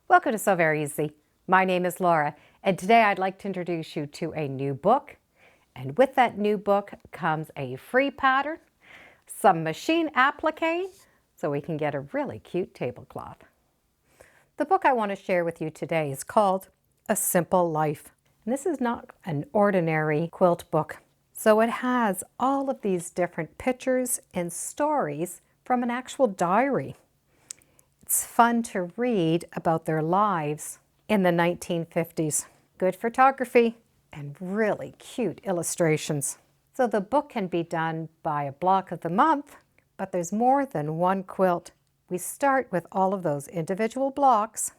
Welcome to So Very Easy. My name is Laura, and today I'd like to introduce you to a new book. And with that new book comes a free pattern, some machine applique, so we can get a really cute tablecloth. The book I want to share with you today is called A Simple Life. And this is not an ordinary quilt book. So it has all of these different pictures and stories from an actual diary. It's fun to read about their lives in the 1950s. Good photography and really cute illustrations. So the book can be done by a block of the month, but there's more than one quilt. We start with all of those individual blocks,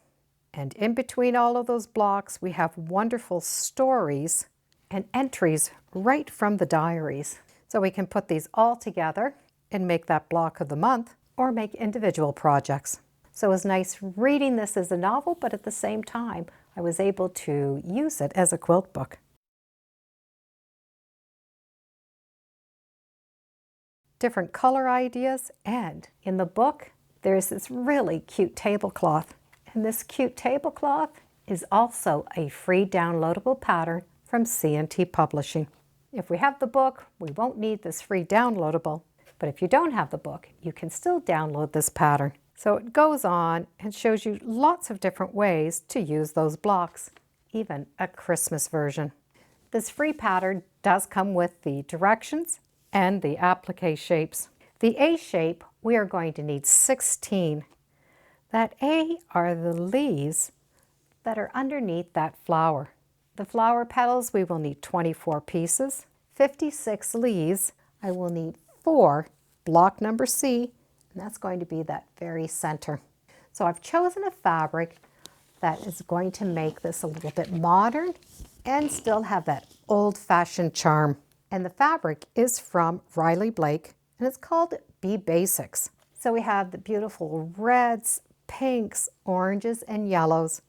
and in between all of those blocks, we have wonderful stories and entries right from the diaries. So we can put these all together and make that block of the month or make individual projects. So it was nice reading this as a novel, but at the same time, I was able to use it as a quilt book. Different color ideas, and in the book, there's this really cute tablecloth. And this cute tablecloth is also a free downloadable pattern from C&T Publishing. If we have the book, we won't need this free downloadable, but if you don't have the book, you can still download this pattern. So it goes on and shows you lots of different ways to use those blocks, even a Christmas version. This free pattern does come with the directions and the applique shapes. The A shape, we are going to need 16. That A are the leaves that are underneath that flower. The flower petals, we will need 24 pieces. 56 leaves, I will need 4, block number C, and that's going to be that very center. So I've chosen a fabric that is going to make this a little bit modern and still have that old-fashioned charm. And the fabric is from Riley Blake, and it's called Be Basics. So we have the beautiful reds, pinks, oranges, and yellows,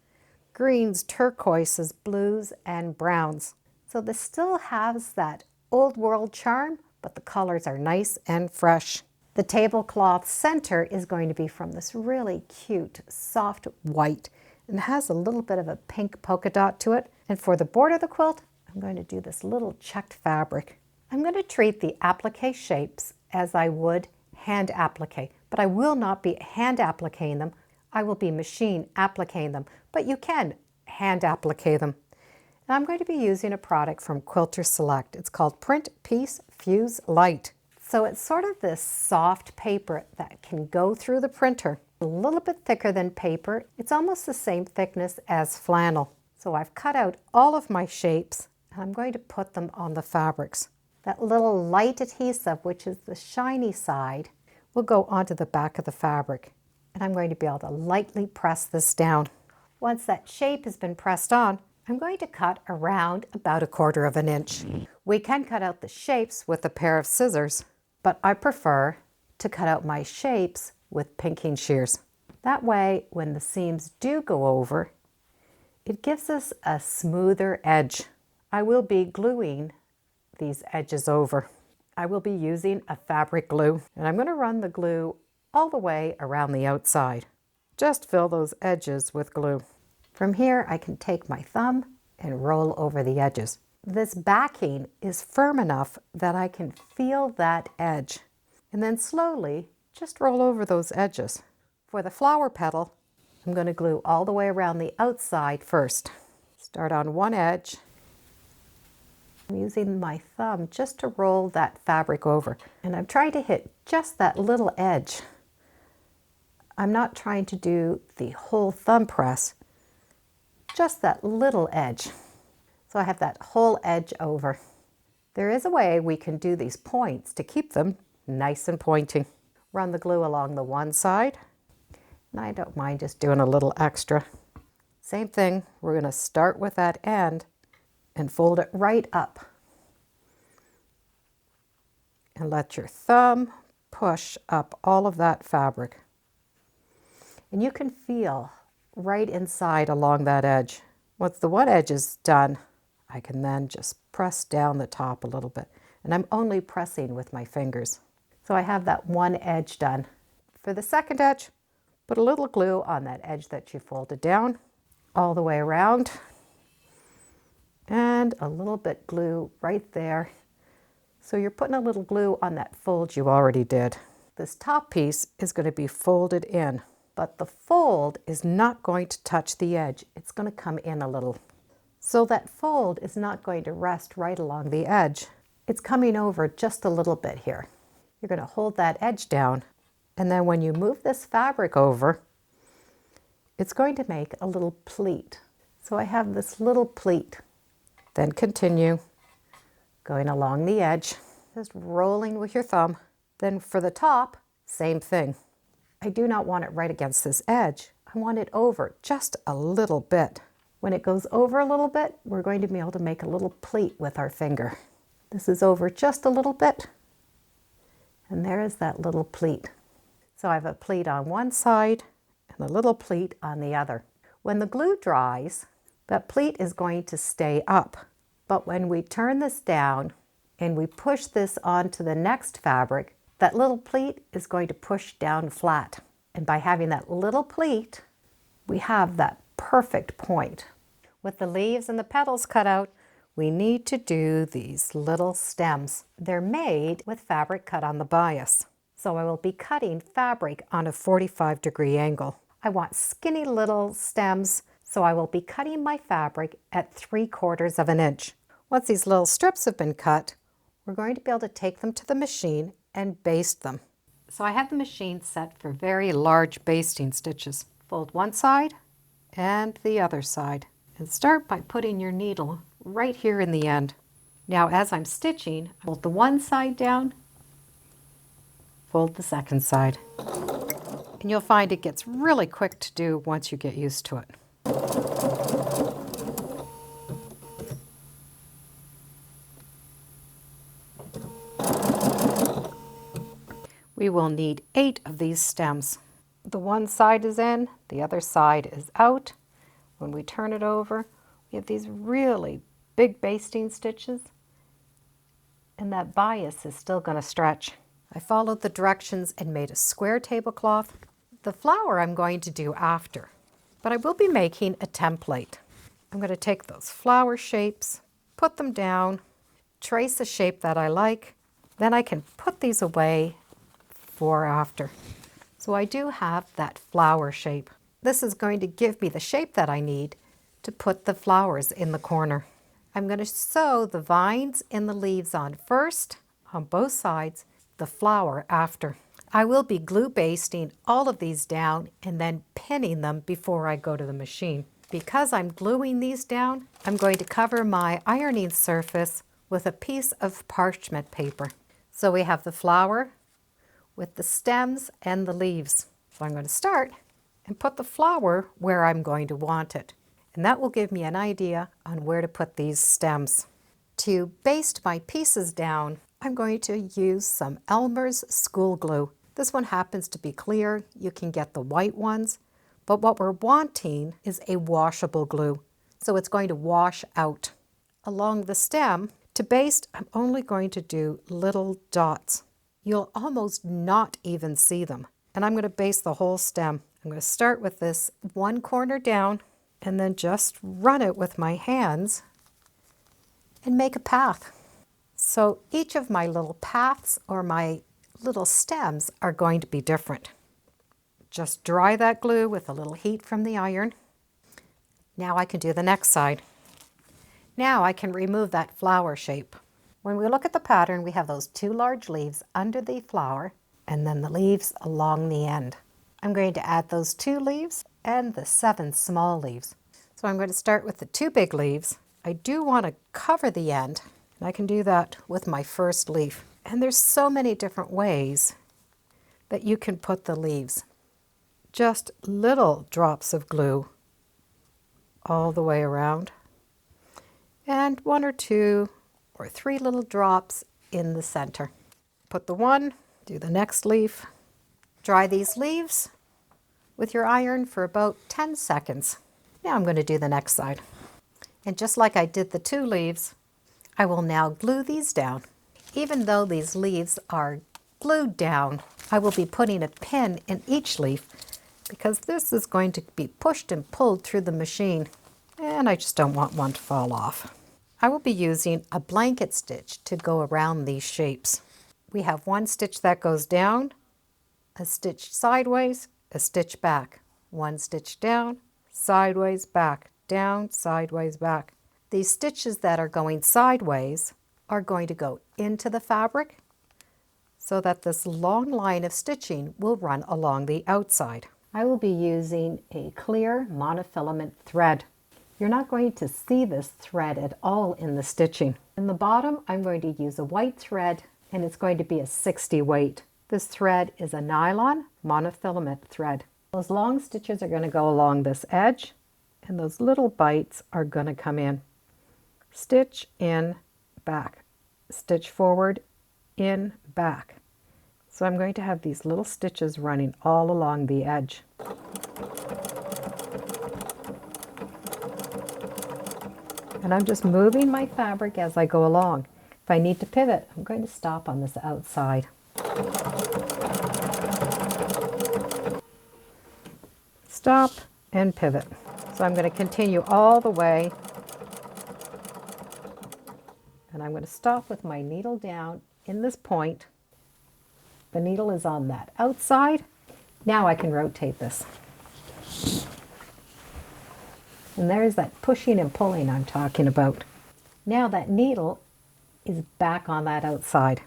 greens, turquoises, blues, and browns. So this still has that old world charm, but the colors are nice and fresh. The tablecloth center is going to be from this really cute, soft white, and has a little bit of a pink polka dot to it. And for the border of the quilt, I'm going to do this little checked fabric. I'm going to treat the applique shapes as I would hand applique, but I will not be hand appliquing them. I will be machine appliquing them, but you can hand applique them. And I'm going to be using a product from Quilter Select. It's called Print Piece Fuse Light. So it's sort of this soft paper that can go through the printer. A little bit thicker than paper. It's almost the same thickness as flannel. So I've cut out all of my shapes and I'm going to put them on the fabrics. That little light adhesive, which is the shiny side, will go onto the back of the fabric. And I'm going to be able to lightly press this down. Once that shape has been pressed on, I'm going to cut around about 1/4 inch. We can cut out the shapes with a pair of scissors, but I prefer to cut out my shapes with pinking shears. That way, when the seams do go over, it gives us a smoother edge. I will be gluing these edges over. I will be using a fabric glue, and I'm going to run the glue all the way around the outside. Just fill those edges with glue. From here, I can take my thumb and roll over the edges. This backing is firm enough that I can feel that edge. And then slowly, just roll over those edges. For the flower petal, I'm going to glue all the way around the outside first. Start on one edge. I'm using my thumb just to roll that fabric over. And I'm trying to hit just that little edge. I'm not trying to do the whole thumb press, just that little edge. So I have that whole edge over. There is a way we can do these points to keep them nice and pointy. Run the glue along the one side, and I don't mind just doing a little extra. Same thing, we're going to start with that end and fold it right up. And let your thumb push up all of that fabric. And you can feel right inside along that edge. Once the one edge is done, I can then just press down the top a little bit. And I'm only pressing with my fingers. So I have that one edge done. For the second edge, Put a little glue on that edge that you folded down all the way around, and a little bit glue right there. So you're putting a little glue on that fold you already did. This top piece is going to be folded in, but the fold is not going to touch the edge. It's going to come in a little. So that fold is not going to rest right along the edge. It's coming over just a little bit here. You're going to hold that edge down, and then when you move this fabric over, it's going to make a little pleat. So I have this little pleat. Then continue going along the edge, just rolling with your thumb. Then for the top, same thing. I do not want it right against this edge. I want it over just a little bit. When it goes over a little bit, we're going to be able to make a little pleat with our finger. This is over just a little bit, and there is that little pleat. So I have a pleat on one side and a little pleat on the other. When the glue dries, that pleat is going to stay up. But when we turn this down and we push this onto the next fabric, that little pleat is going to push down flat. And by having that little pleat, we have that perfect point. With the leaves and the petals cut out, we need to do these little stems. They're made with fabric cut on the bias. So I will be cutting fabric on a 45-degree angle. I want skinny little stems, so I will be cutting my fabric at 3/4 of an inch. Once these little strips have been cut, we're going to be able to take them to the machine and baste them. So I have the machine set for very large basting stitches. Fold one side and the other side, and start by putting your needle right here in the end. Now as I'm stitching, fold the one side down, fold the second side. And you'll find it gets really quick to do once you get used to it. We will need 8 of these stems. The one side is in, the other side is out. When we turn it over, we have these really big basting stitches, and that bias is still going to stretch. I followed the directions and made a square tablecloth. The flower I'm going to do after, but I will be making a template. I'm going to take those flower shapes, put them down, trace a shape that I like, then I can put these away for after. So I do have that flower shape. This is going to give me the shape that I need to put the flowers in the corner. I'm going to sew the vines and the leaves on first, on both sides, the flower after. I will be glue basting all of these down and then pinning them before I go to the machine. Because I'm gluing these down, I'm going to cover my ironing surface with a piece of parchment paper. So we have the flower with the stems and the leaves. So I'm going to start and put the flower where I'm going to want it. And that will give me an idea on where to put these stems. To baste my pieces down, I'm going to use some Elmer's school glue. This one happens to be clear. You can get the white ones, but what we're wanting is a washable glue. So it's going to wash out. Along the stem, to baste, I'm only going to do little dots. You'll almost not even see them. And I'm going to baste the whole stem. I'm going to start with this one corner down and then just run it with my hands and make a path. So each of my little paths or my little stems are going to be different. Just dry that glue with a little heat from the iron. Now I can do the next side. Now I can remove that flower shape. When we look at the pattern, we have those 2 large leaves under the flower and then the leaves along the end. I'm going to add those 2 leaves and the 7 small leaves. So I'm going to start with the 2 big leaves. I do want to cover the end, and I can do that with my first leaf. And there's so many different ways that you can put the leaves. Just little drops of glue all the way around, and 1 or 2 or 3 little drops in the center. Put the one, do the next leaf. Dry these leaves with your iron for about 10 seconds. Now I'm going to do the next side. And just like I did the 2 leaves, I will now glue these down. Even though these leaves are glued down, I will be putting a pin in each leaf because this is going to be pushed and pulled through the machine, and I just don't want one to fall off. I will be using a blanket stitch to go around these shapes. We have one stitch that goes down, a stitch sideways, a stitch back, one stitch down, sideways, back, down, sideways, back. These stitches that are going sideways are going to go into the fabric so that this long line of stitching will run along the outside. I will be using a clear monofilament thread. You're not going to see this thread at all in the stitching. In the bottom, I'm going to use a white thread, and it's going to be a 60 weight. This thread is a nylon monofilament thread. Those long stitches are going to go along this edge, and those little bites are going to come in. Stitch in, back, stitch forward, in, back. So I'm going to have these little stitches running all along the edge. And I'm just moving my fabric as I go along. If I need to pivot, I'm going to stop on this outside. Stop and pivot. So I'm going to continue all the way. And I'm going to stop with my needle down in this point. The needle is on that outside. Now I can rotate this. And there's that pushing and pulling I'm talking about. Now that needle is back on that outside.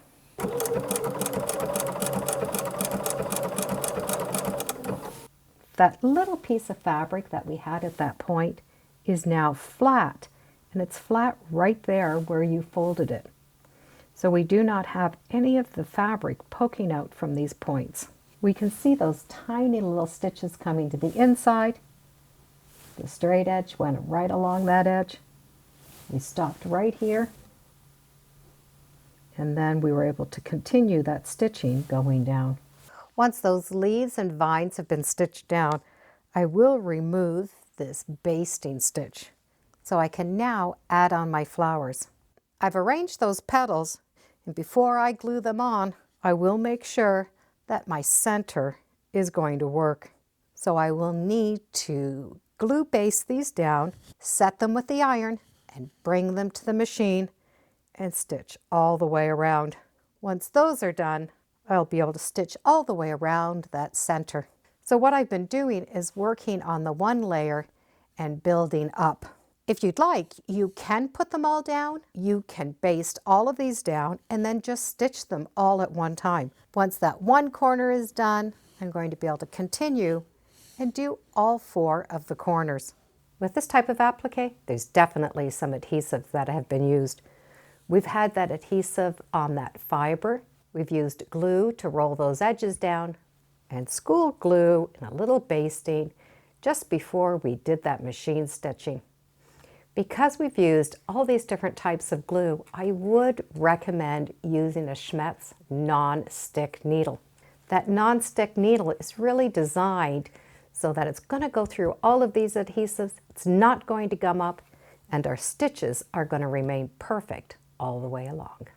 That little piece of fabric that we had at that point is now flat, and it's flat right there where you folded it. So we do not have any of the fabric poking out from these points. We can see those tiny little stitches coming to the inside. The straight edge went right along that edge. We stopped right here. And then we were able to continue that stitching going down. Once those leaves and vines have been stitched down, I will remove this basting stitch so I can now add on my flowers. I've arranged those petals, and before I glue them on, I will make sure that my center is going to work. So I will need to glue baste these down, set them with the iron, and bring them to the machine and stitch all the way around. Once those are done, I'll be able to stitch all the way around that center. So what I've been doing is working on the one layer and building up. If you'd like, you can put them all down. You can baste all of these down and then just stitch them all at one time. Once that one corner is done, I'm going to be able to continue and do all 4 of the corners. With this type of applique, there's definitely some adhesives that have been used. We've had that adhesive on that fiber. We've used glue to roll those edges down, and school glue and a little basting just before we did that machine stitching. Because we've used all these different types of glue, I would recommend using a Schmetz non-stick needle. That non-stick needle is really designed so that it's going to go through all of these adhesives, it's not going to gum up, and our stitches are going to remain perfect all the way along.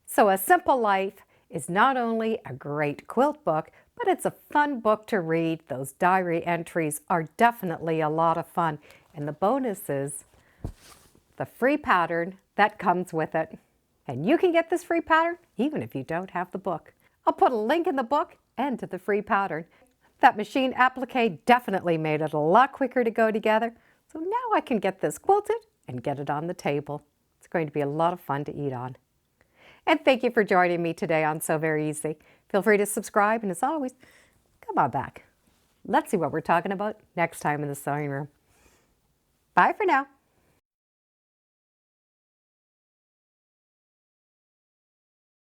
So A Simple Life is not only a great quilt book, but it's a fun book to read. Those diary entries are definitely a lot of fun. And the bonus is the free pattern that comes with it. And you can get this free pattern even if you don't have the book. I'll put a link in the book and to the free pattern. That machine applique definitely made it a lot quicker to go together. So now I can get this quilted and get it on the table. It's going to be a lot of fun to eat on. And thank you for joining me today on Sew Very Easy. Feel free to subscribe, and as always, come on back. Let's see what we're talking about next time in the sewing room. Bye for now.